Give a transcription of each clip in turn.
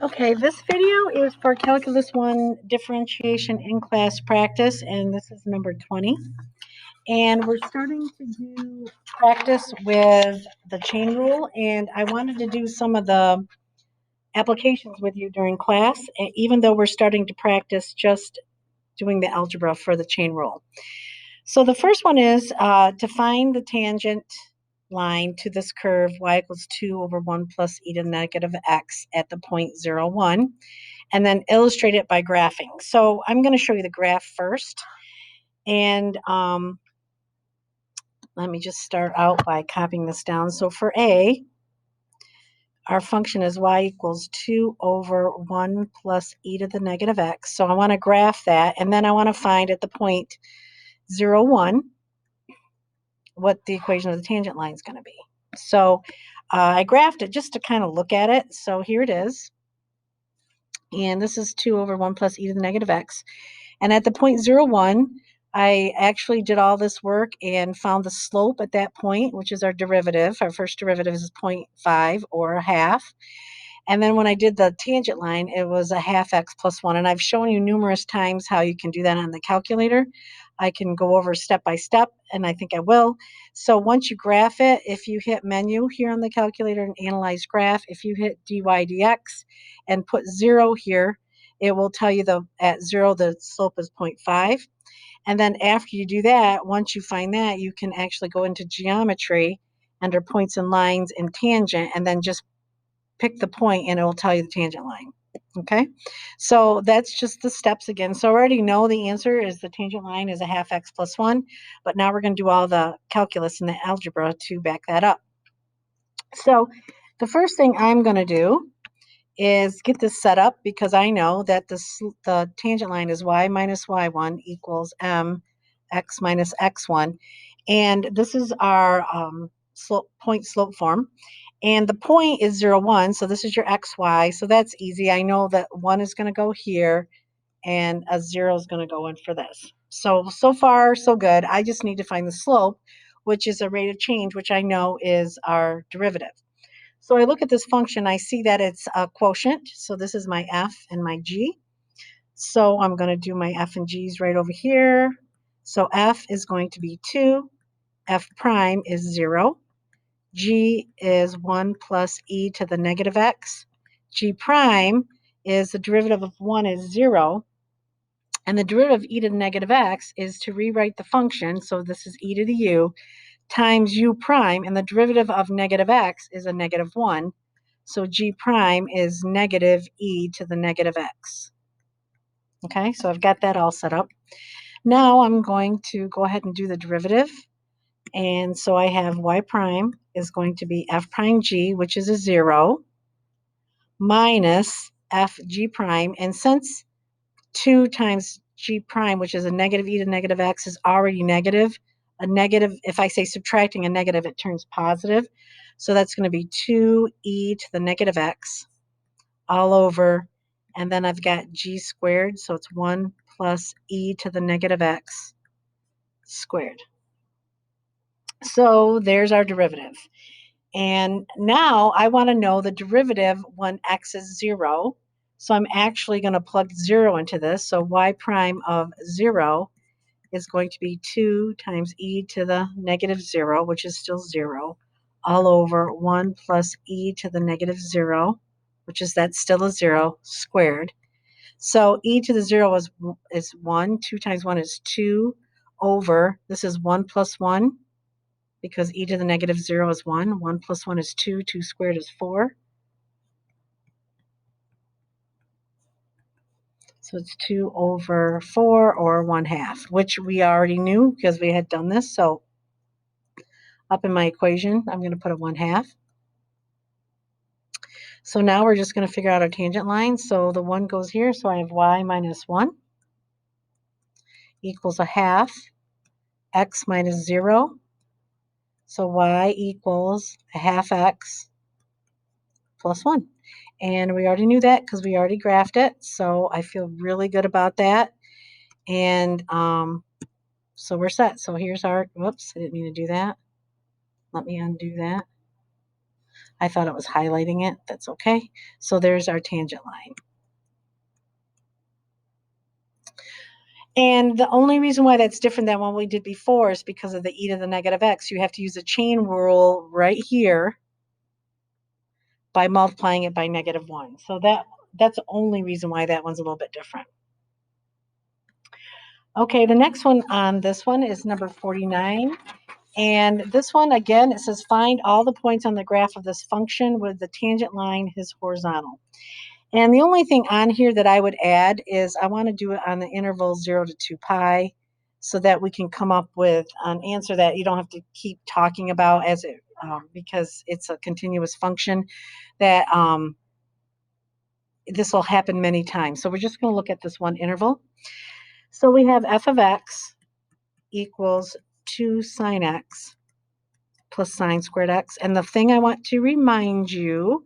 Okay, this video is for Calculus 1 Differentiation in Class Practice, and this is number 20. And we're starting to do practice with the chain rule, and I wanted to do some of the applications with you during class, even though we're starting to practice just doing the algebra for the chain rule. So the first one is to find the tangent line to this curve y equals 2 over 1 plus e to the negative x at the point 0, 1, and then illustrate it by graphing. So I'm going to show you the graph first. And let me just start out by copying this down. So for A, our function is y equals 2 over 1 plus e to the negative x. So I want to graph that, and then I want to find at the point 0, 1 what the equation of the tangent line is going to be. So I graphed it just to kind of look at it. So here it is. And this is 2 over 1 plus e to the negative x. And at the point 0, 1, I actually did all this work and found the slope at that point, which is our derivative. Our first derivative is 0.5 or a half. And then when I did the tangent line, it was a half x plus 1. And I've shown you numerous times how you can do that on the calculator. I can go over step by step, and I think I will. So once you graph it, if you hit menu here on the calculator and analyze graph, if you hit dy dx and put 0 here, it will tell you at 0 the slope is 0.5. And then after you do that, once you find that, you can actually go into geometry under points and lines and tangent, and then just pick the point and it will tell you the tangent line. Okay, so that's just the steps again. So I already know the answer is the tangent line is a half x plus 1, but now we're going to do all the calculus and the algebra to back that up. So the first thing I'm going to do is get this set up, because I know that the tangent line is y minus y1 equals m x minus x1. And this is our point slope form. And the point is 0, 1, so this is your xy, so that's easy. I know that 1 is going to go here, and a 0 is going to go in for this. So far, so good. I just need to find the slope, which is a rate of change, which I know is our derivative. So I look at this function, I see that it's a quotient, so this is my f and my g. So I'm going to do my f and g's right over here. So f is going to be 2, f prime is 0, g is 1 plus e to the negative x. G prime is the derivative of 1 is 0. And the derivative of e to the negative x is to rewrite the function. So this is e to the u times u prime. And the derivative of negative x is a negative 1. So g prime is negative e to the negative x. Okay, so I've got that all set up. Now I'm going to go ahead and do the derivative. And so I have y prime is going to be f prime g, which is a 0, minus f g prime. And since 2 times g prime, which is a negative e to negative x, is already negative, a negative, if I say subtracting a negative, it turns positive. So that's going to be 2e to the negative x all over. And then I've got g squared, so it's 1 plus e to the negative x squared. So there's our derivative. And now I want to know the derivative when x is 0. So I'm actually going to plug 0 into this. So y prime of 0 is going to be 2 times e to the negative 0, which is still 0, all over 1 plus e to the negative 0, which is that's still a 0, squared. So e to the 0 is 1. 2 times 1 is 2 over, this is 1 plus 1, because e to the negative 0 is 1. 1 plus 1 is 2. 2 squared is 4. So it's 2 over 4, or 1/2, which we already knew because we had done this. So up in my equation, I'm going to put a 1/2. So now we're just going to figure out our tangent line. So the 1 goes here. So I have y minus 1 equals a half x minus 0. So y equals a half x plus 1. And we already knew that because we already graphed it. So I feel really good about that. And so we're set. So here's our, whoops, I didn't mean to do that. Let me undo that. I thought it was highlighting it. That's okay. So there's our tangent line. And the only reason why that's different than what we did before is because of the e to the negative x. You have to use a chain rule right here by multiplying it by -1. So that's the only reason why that one's a little bit different. Okay, the next one on this one is number 49. And this one, again, it says find all the points on the graph of this function where the tangent line is horizontal. And the only thing on here that I would add is I want to do it on the interval 0 to 2 pi so that we can come up with an answer that you don't have to keep talking about as it because it's a continuous function that this will happen many times. So we're just going to look at this one interval. So we have f of x equals 2 sine x plus sine squared x. And the thing I want to remind you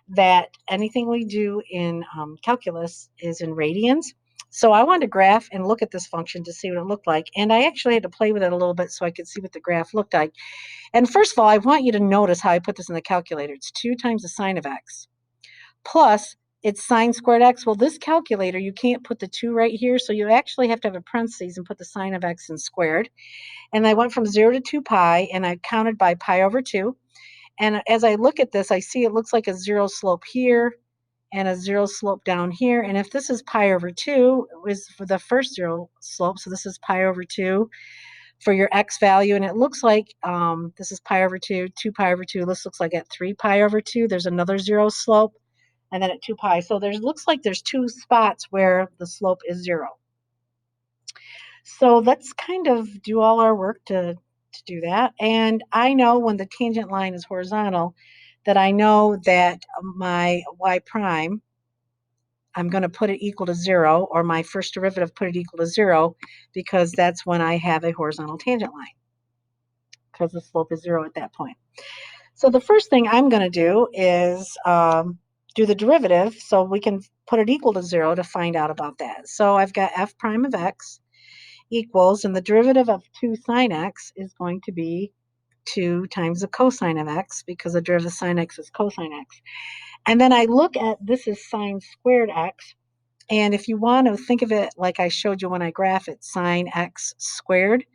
that anything we do in calculus is in radians. So I wanted to graph and look at this function to see what it looked like. And I actually had to play with it a little bit so I could see what the graph looked like. And first of all, I want you to notice how I put this in the calculator. It's 2 times the sine of x plus it's sine squared x. Well, this calculator, you can't put the 2 right here. So you actually have to have a parentheses and put the sine of x in squared. And I went from 0 to 2 pi, and I counted by pi over 2. And as I look at this, I see it looks like a 0 slope here and a 0 slope down here. And if this is pi over 2, is for the first 0 slope, so this is pi over 2 for your x value. And it looks like this is pi over 2, 2 pi over 2. This looks like at 3 pi over 2, there's another 0 slope. And then at 2 pi. So there's looks like there's 2 spots where the slope is 0. So let's kind of do all our work to do that. And I know when the tangent line is horizontal that I know that my y prime, I'm going to put it equal to 0, or my first derivative put it equal to 0, because that's when I have a horizontal tangent line, because the slope is 0 at that point. So the first thing I'm going to do is do the derivative so we can put it equal to 0 to find out about that. So I've got f prime of x equals, and the derivative of 2 sine x is going to be 2 times the cosine of x, because the derivative of sine x is cosine x. And then I look at, this is sine squared x, and if you want to think of it like I showed you when I graph it, sine x squared.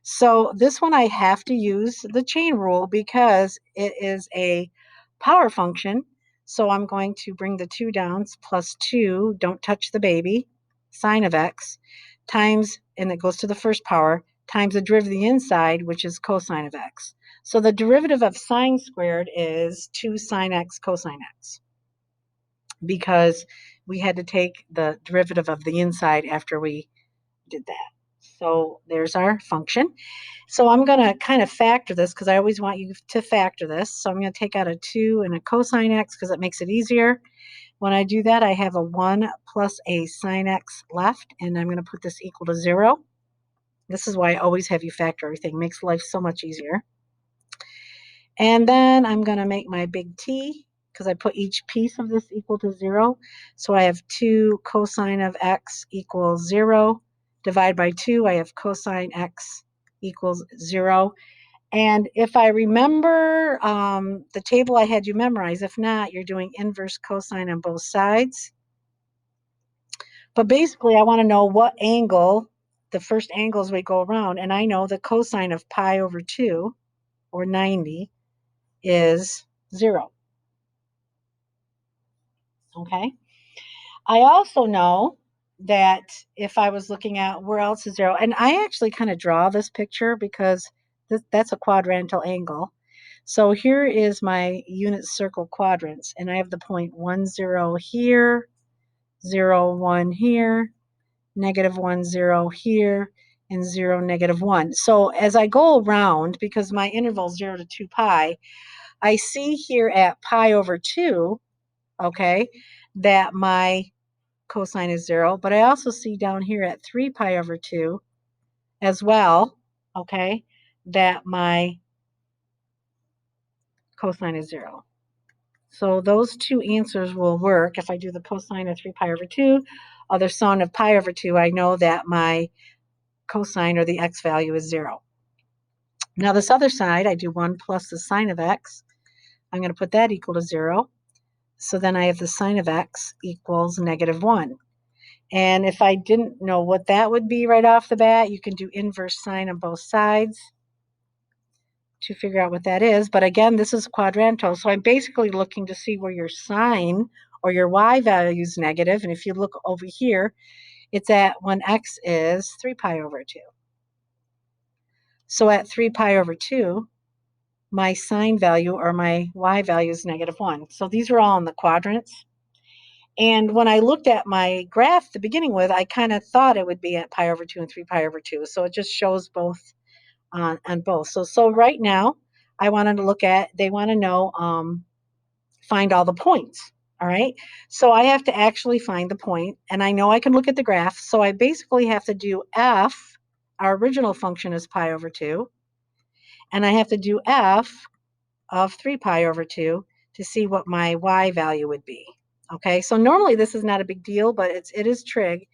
So this one I have to use the chain rule because it is a power function. So I'm going to bring the 2 down, plus 2, don't touch the baby, sine of x, times, and it goes to the first power, times the derivative of the inside, which is cosine of x. So the derivative of sine squared is 2 sine x cosine x, because we had to take the derivative of the inside after we did that. So there's our function. So I'm going to kind of factor this because I always want you to factor this. So I'm going to take out a 2 and a cosine x because it makes it easier. When I do that, I have a 1 plus a sine x left, and I'm going to put this equal to 0. This is why I always have you factor everything. It makes life so much easier. And then I'm going to make my big T, because I put each piece of this equal to 0. So I have 2 cosine of x equals 0. Divide by 2, I have cosine x equals 0. And if I remember the table I had you memorize, if not, you're doing inverse cosine on both sides. But basically, I want to know what angle, the first angles we go around, and I know the cosine of pi over 2, or 90, is 0. Okay. I also know that if I was looking at where else is 0, and I actually kind of draw this picture because that's a quadrantal angle. So here is my unit circle quadrants, and I have the point 1, 0 here, 0, 1 here, -1, 0 here, and 0, -1. So as I go around, because my interval is 0 to 2 pi, I see here at pi over 2, okay, that my cosine is 0, but I also see down here at 3 pi over 2 as well, okay, that my cosine is 0. So those two answers will work. If I do the cosine of 3 pi over 2, or the sine of pi over 2, I know that my cosine, or the x value, is 0. Now this other side, I do 1 plus the sine of x. I'm going to put that equal to 0. So then I have the sine of x equals -1. And if I didn't know what that would be right off the bat, you can do inverse sine on both sides to figure out what that is. But again, this is quadrantal, so I'm basically looking to see where your sine or your y value is negative. And if you look over here, it's at when x is 3 pi over 2. So at 3 pi over 2, my sine value or my y value is -1. So these are all in the quadrants. And when I looked at my graph to beginning with, I kind of thought it would be at pi over 2 and 3 pi over 2. So it just shows both on both. So right now, I wanted to look at, they want to know, find all the points. All right. So I have to actually find the point, and I know I can look at the graph. So I basically have to do f, our original function is pi over 2, and I have to do f of 3 pi over 2 to see what my y value would be. Okay, so normally this is not a big deal, but it is trig,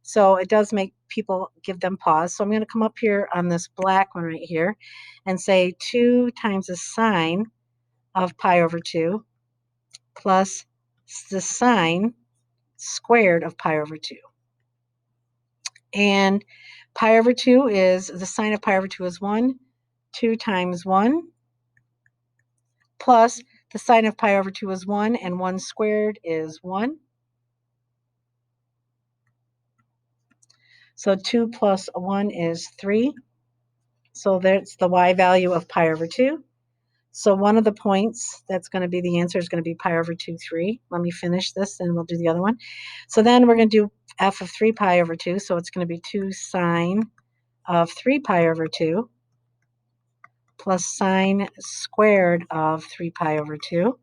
so it does make people give them pause. So I'm going to come up here on this black one right here and say 2 times the sine of pi over 2 plus the sine squared of pi over 2. And pi over 2 is, the sine of pi over 2 is 1. 2 times 1 plus the sine of pi over 2 is 1, and 1 squared is 1. So 2 plus 1 is 3. So that's the y value of pi over 2. So one of the points that's going to be the answer is going to be pi over 2, 3. Let me finish this and we'll do the other one. So then we're going to do f of 3 pi over 2. So it's going to be 2 sine of 3 pi over 2 plus sine squared of 3 pi over 2.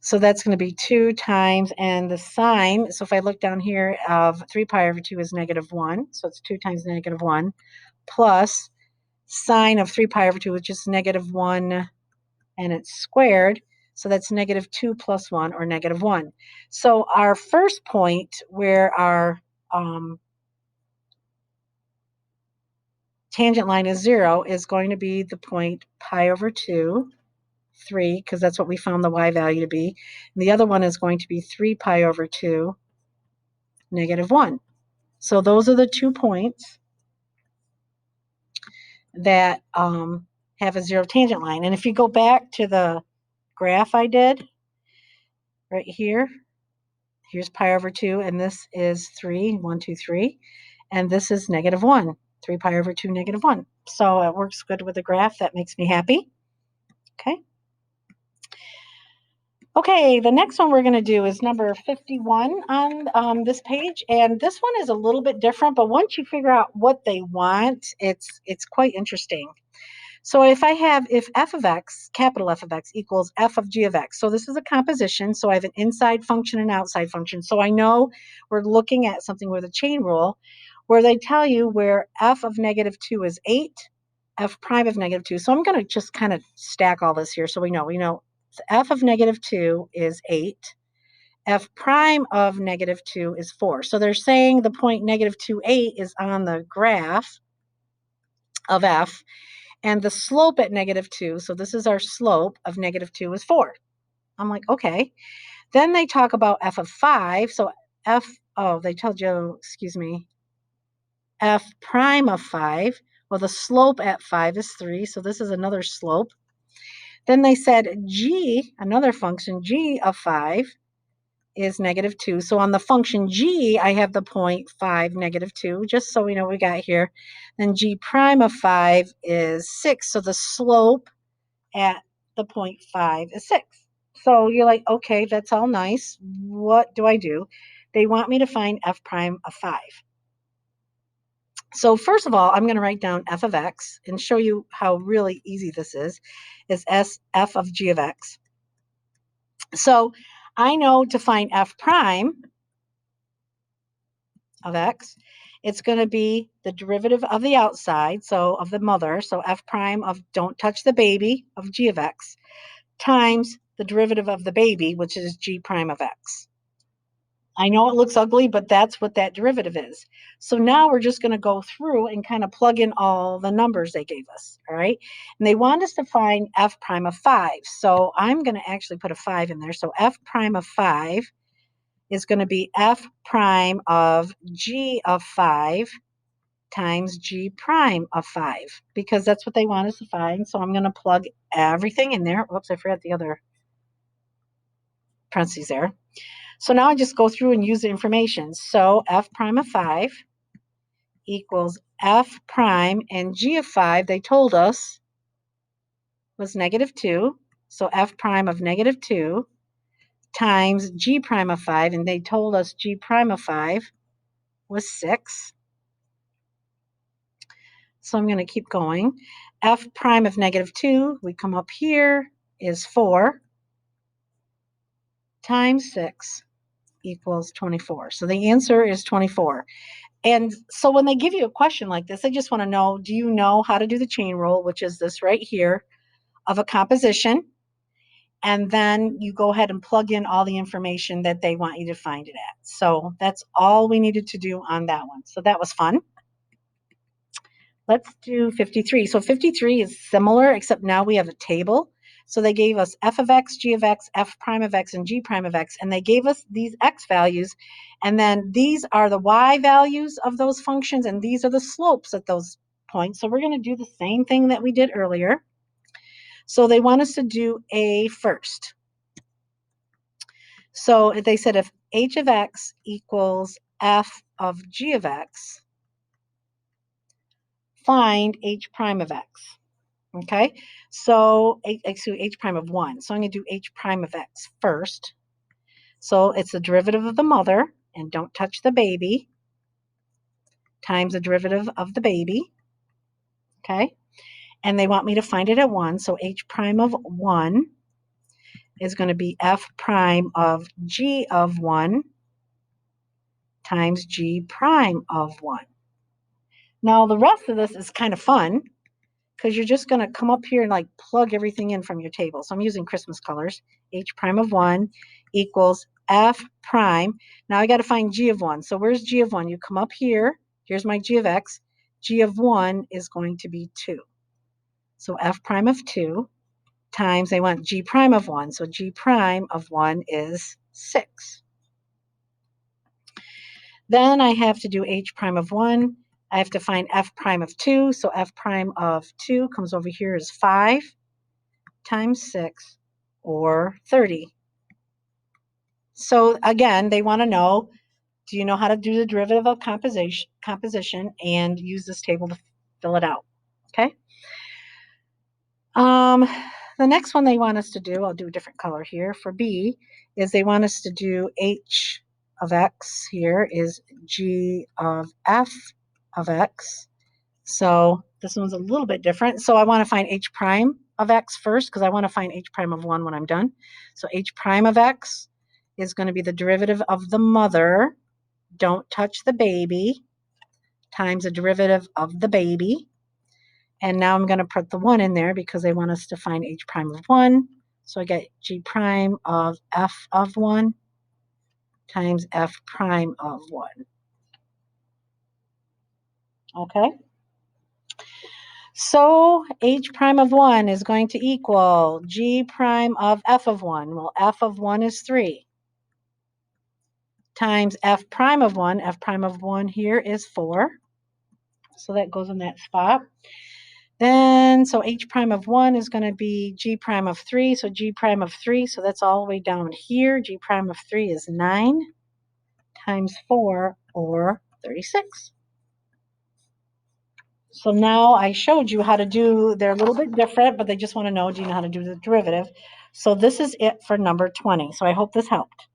So that's going to be 2 times, and the sine, so if I look down here, of 3 pi over 2 is -1. So it's 2 times -1 plus sine of 3 pi over 2, which is -1, and it's squared. So that's -2 plus 1, or -1. So our first point where our tangent line is 0 is going to be the point pi over 2, 3, because that's what we found the y value to be. And the other one is going to be 3 pi over 2, -1. So those are the 2 points that have a 0 tangent line. And if you go back to the graph I did right here, here's pi over 2, and this is 3, 1, 2, 3, and this is -1, 3 pi over 2, -1. So it works good with the graph. That makes me happy. Okay. Okay, the next one we're going to do is number 51 on this page, and this one is a little bit different, but once you figure out what they want, it's quite interesting. So if f of x, capital F of x, equals f of g of x, so this is a composition, so I have an inside function and outside function. So I know we're looking at something with a chain rule where they tell you where f of -2 is 8, f prime of -2. So I'm going to just kind of stack all this here so we know f of -2 is 8. F prime of -2 is 4. So they're saying the point -2, 8 is on the graph of f, and the slope at -2, so this is our slope of -2, is 4. I'm like, okay. Then they talk about f of 5. So they told you, excuse me, f prime of 5. Well, the slope at 5 is 3, so this is another slope. Then they said g, another function, g of 5 is -2. So on the function g, I have the point 5, -2, just so we know what we got here. Then g prime of 5 is 6. So the slope at the point 5 is 6. So you're like, okay, that's all nice. What do I do? They want me to find f prime of 5. So first of all, I'm going to write down f of x and show you how really easy this is f of g of x. So I know to find f prime of x, it's going to be the derivative of the outside, so of the mother, so f prime of don't touch the baby of g of x, times the derivative of the baby, which is g prime of x. I know it looks ugly, but that's what that derivative is. So now we're just going to go through and kind of plug in all the numbers they gave us, all right? And they want us to find f prime of 5. So I'm going to actually put a 5 in there. So f prime of 5 is going to be f prime of g of 5 times g prime of 5, because that's what they want us to find. So I'm going to plug everything in there. Whoops, I forgot the other parentheses there. So now I just go through and use the information. So f prime of 5 equals f prime, and g of 5, they told us, was -2. So f prime of -2 times g prime of 5, and they told us g prime of 5 was 6. So I'm going to keep going. F prime of -2, we come up here, is 4 times 6 equals 24. So the answer is 24. And so when they give you a question like this, they just want to know, do you know how to do the chain rule, which is this right here, of a composition? And then you go ahead and plug in all the information that they want you to find it at. So that's all we needed to do on that one. So that was fun. Let's do 53. So 53 is similar, except now we have a table. So they gave us f of x, g of x, f prime of x, and g prime of x, and they gave us these x values, and then these are the y values of those functions, and these are the slopes at those points. So we're going to do the same thing that we did earlier. So they want us to do a first. So they said if h of x equals f of g of x, find h prime of x. Okay, so h prime of 1. So I'm going to do h prime of x first. So it's the derivative of the mother, and don't touch the baby, times the derivative of the baby. Okay, and they want me to find it at 1. So h prime of 1 is going to be f prime of g of 1 times g prime of 1. Now the rest of this is kind of fun, because you're just going to come up here and like plug everything in from your table. So I'm using Christmas colors. H prime of 1 equals f prime. Now I got to find g of 1. So where's g of 1? You come up here. Here's my g of x. G of 1 is going to be 2. So f prime of 2 times, they want g prime of 1. So g prime of 1 is 6. Then I have to do h prime of 1. I have to find f prime of 2. So f prime of 2 comes over here as 5 times 6, or 30. So again, they want to know, do you know how to do the derivative of composition and use this table to fill it out? Okay. The next one they want us to do, I'll do a different color here for B, is they want us to do h of x here is g of f of x. So this one's a little bit different. So I want to find h prime of x first, because I want to find h prime of 1 when I'm done. So h prime of x is going to be the derivative of the mother, don't touch the baby, times the derivative of the baby. And now I'm going to put the 1 in there because they want us to find h prime of 1. So I get g prime of f of 1 times f prime of 1. Okay. So h prime of 1 is going to equal g prime of f of 1. Well, f of 1 is 3. Times f prime of 1. F prime of 1 here is 4. So that goes in that spot. Then, so h prime of 1 is going to be g prime of 3. So g prime of 3, so that's all the way down here. G prime of 3 is 9 times 4, or 36. So now I showed you how to do, they're a little bit different, but they just want to know, do you know how to do the derivative? So this is it for number 20. So I hope this helped.